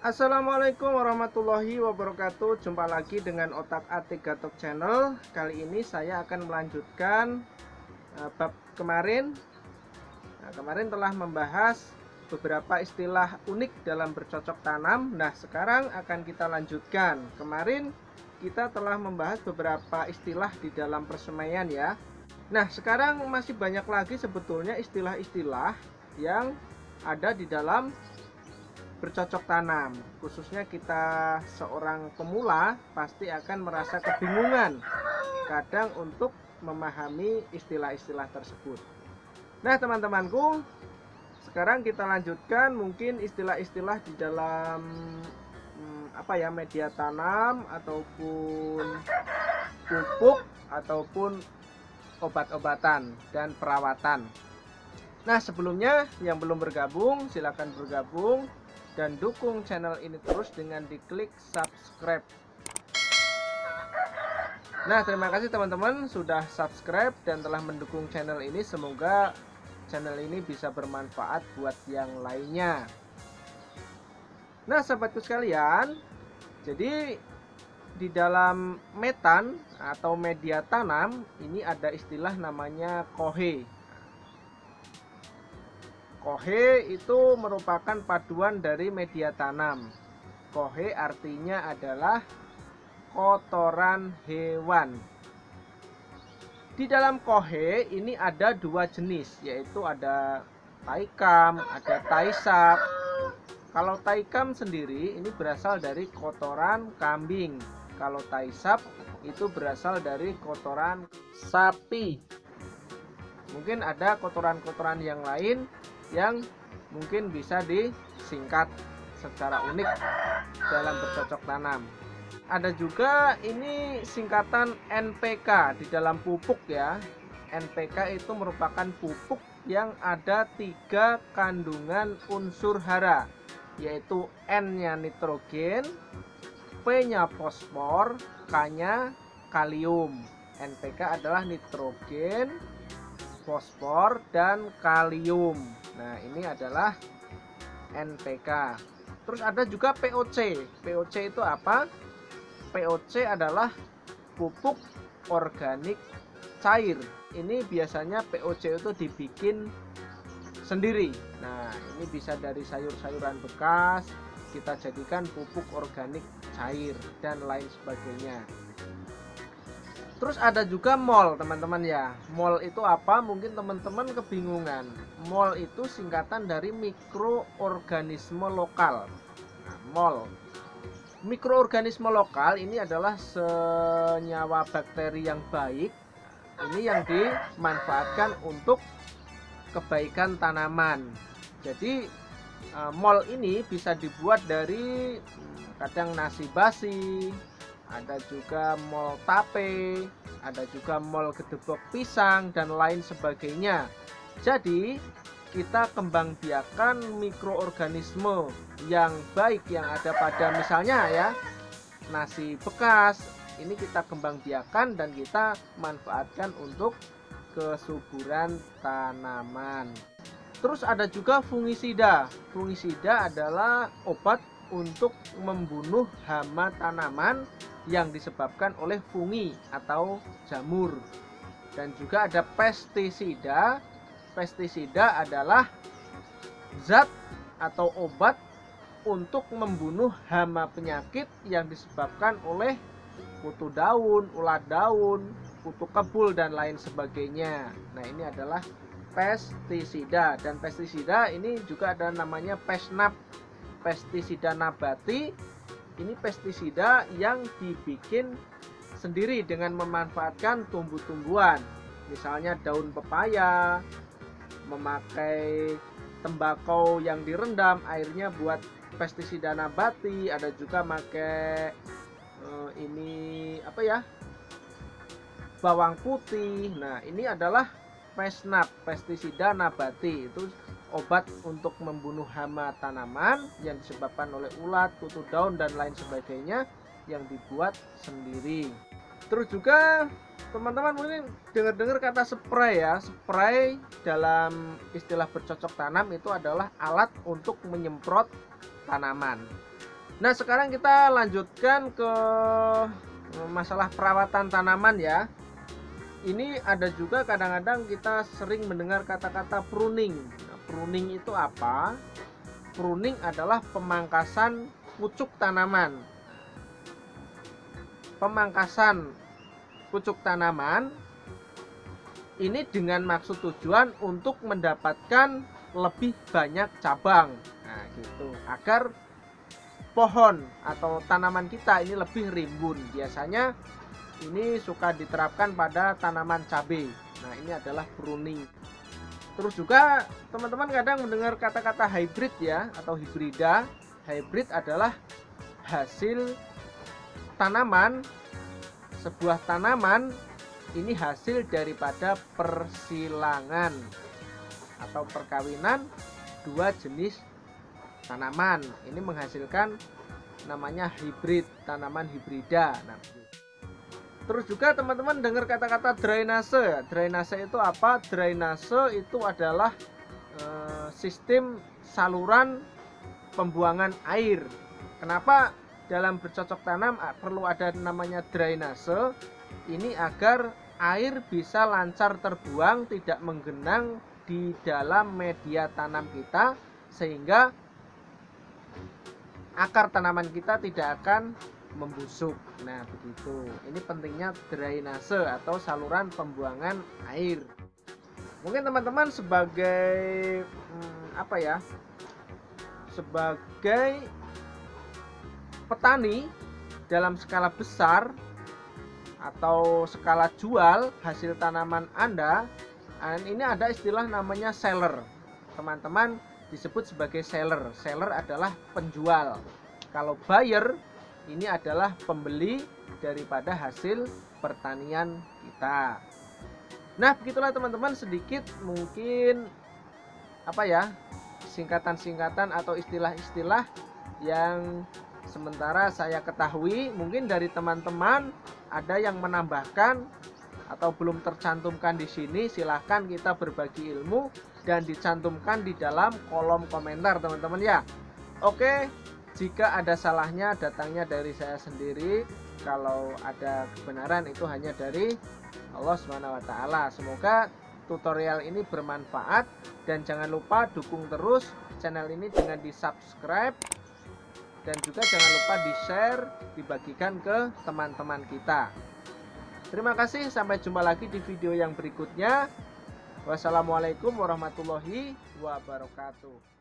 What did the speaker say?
Assalamualaikum warahmatullahi wabarakatuh. Jumpa lagi dengan Otak-atik Gatok Channel. Kali ini saya akan melanjutkan bab kemarin. Kemarin telah membahas beberapa istilah unik dalam bercocok tanam. Nah, sekarang akan kita lanjutkan. Kemarin kita telah membahas beberapa istilah di dalam persemaian ya. Nah, sekarang masih banyak lagi sebetulnya istilah-istilah yang ada di dalam bercocok tanam. Khususnya kita seorang pemula pasti akan merasa kebingungan kadang untuk memahami istilah-istilah tersebut. Nah, teman-temanku, sekarang kita lanjutkan mungkin istilah-istilah di dalam media tanam ataupun pupuk ataupun obat-obatan dan perawatan. Nah, sebelumnya yang belum bergabung silakan bergabung dan dukung channel ini terus dengan diklik subscribe. Nah, terima kasih teman-teman sudah subscribe dan telah mendukung channel ini. Semoga channel ini bisa bermanfaat buat yang lainnya. Nah, sahabatku sekalian, jadi di dalam metan atau media tanam ini ada istilah namanya kohe. Kohe itu merupakan paduan dari media tanam. Kohe artinya adalah kotoran hewan. Di dalam kohe ini ada dua jenis, yaitu ada taikam, ada taisap. Kalau taikam sendiri ini berasal dari kotoran kambing. Kalau taisap itu berasal dari kotoran sapi. Mungkin ada kotoran-kotoran yang lain yang mungkin bisa disingkat secara unik dalam bercocok tanam. Ada juga ini singkatan NPK di dalam pupuk ya. NPK itu merupakan pupuk yang ada 3 kandungan unsur hara, yaitu N-nya nitrogen, P-nya fosfor, K-nya kalium. NPK adalah nitrogen, fosfor, dan kalium. Nah, ini adalah NPK. Terus ada juga POC. POC itu apa? POC adalah pupuk organik cair. Ini biasanya POC itu dibikin sendiri. Nah, ini bisa dari sayur-sayuran bekas, kita jadikan pupuk organik cair dan lain sebagainya. Terus ada juga mol, teman-teman ya. Mol itu apa? Mungkin teman-teman kebingungan. Mol itu singkatan dari mikroorganisme lokal. Nah, mol. Mikroorganisme lokal ini adalah senyawa bakteri yang baik. Ini yang dimanfaatkan untuk kebaikan tanaman. Jadi mol ini bisa dibuat dari kadang nasi basi, ada juga mol tape, ada juga mol gedebok pisang dan lain sebagainya. Jadi kita kembang biakan mikroorganisme yang baik yang ada pada misalnya ya nasi bekas, ini kita kembang biakan dan kita manfaatkan untuk kesuburan tanaman. Terus ada juga fungisida. Fungisida adalah obat untuk membunuh hama tanaman yang disebabkan oleh fungi atau jamur. Dan juga ada pestisida. Pestisida adalah zat atau obat untuk membunuh hama penyakit yang disebabkan oleh kutu daun, ulat daun, kutu kebul dan lain sebagainya. Nah, ini adalah pestisida. Dan pestisida ini juga ada namanya pesnap, pestisida nabati. Ini pestisida yang dibikin sendiri dengan memanfaatkan tumbuh-tumbuhan. Misalnya daun pepaya, memakai tembakau yang direndam airnya buat pestisida nabati. Ada juga pakai bawang putih. Nah, ini adalah pesnap, pestisida nabati. Itu obat untuk membunuh hama tanaman yang disebabkan oleh ulat, kutu daun dan lain sebagainya yang dibuat sendiri. Terus juga teman-teman mungkin dengar-dengar kata spray ya. Spray dalam istilah bercocok tanam itu adalah alat untuk menyemprot tanaman. Nah, sekarang kita lanjutkan ke masalah perawatan tanaman ya. Ini ada juga kadang-kadang kita sering mendengar kata-kata pruning. Nah, pruning itu apa? Pruning adalah pemangkasan pucuk tanaman. Pemangkasan pucuk tanaman ini dengan maksud tujuan untuk mendapatkan lebih banyak cabang. Nah, gitu. Agar pohon atau tanaman kita ini lebih rimbun. Biasanya ini suka diterapkan pada tanaman cabai. Nah, ini adalah pruning. Terus juga teman-teman kadang mendengar kata-kata hybrid ya, atau hibrida. Hybrid adalah hasil tanaman, sebuah tanaman ini hasil daripada persilangan atau perkawinan dua jenis tanaman. Ini menghasilkan namanya hybrid, tanaman hibrida. Nah, terus juga teman-teman dengar kata-kata drainase. Drainase itu apa? Drainase itu adalah sistem saluran pembuangan air. Kenapa dalam bercocok tanam perlu ada namanya drainase? Ini agar air bisa lancar terbuang, tidak menggenang di dalam media tanam kita, sehingga akar tanaman kita tidak akan membusuk. Nah, begitu. Ini pentingnya drainase atau saluran pembuangan air. Mungkin teman-teman sebagai apa ya? Sebagai petani dalam skala besar atau skala jual hasil tanaman Anda, ini ada istilah namanya seller. Teman-teman disebut sebagai seller. Seller adalah penjual. Kalau buyer ini adalah pembeli daripada hasil pertanian kita. Nah, begitulah teman-teman, sedikit mungkin apa ya, singkatan-singkatan atau istilah-istilah yang sementara saya ketahui. Mungkin dari teman-teman ada yang menambahkan atau belum tercantumkan di sini, silahkan kita berbagi ilmu dan dicantumkan di dalam kolom komentar teman-teman ya. Oke, jika ada salahnya datangnya dari saya sendiri, kalau ada kebenaran itu hanya dari Allah Subhanahu wa taala. Semoga tutorial ini bermanfaat dan jangan lupa dukung terus channel ini dengan di-subscribe dan juga jangan lupa di-share, dibagikan ke teman-teman kita. Terima kasih, sampai jumpa lagi di video yang berikutnya. Wassalamualaikum warahmatullahi wabarakatuh.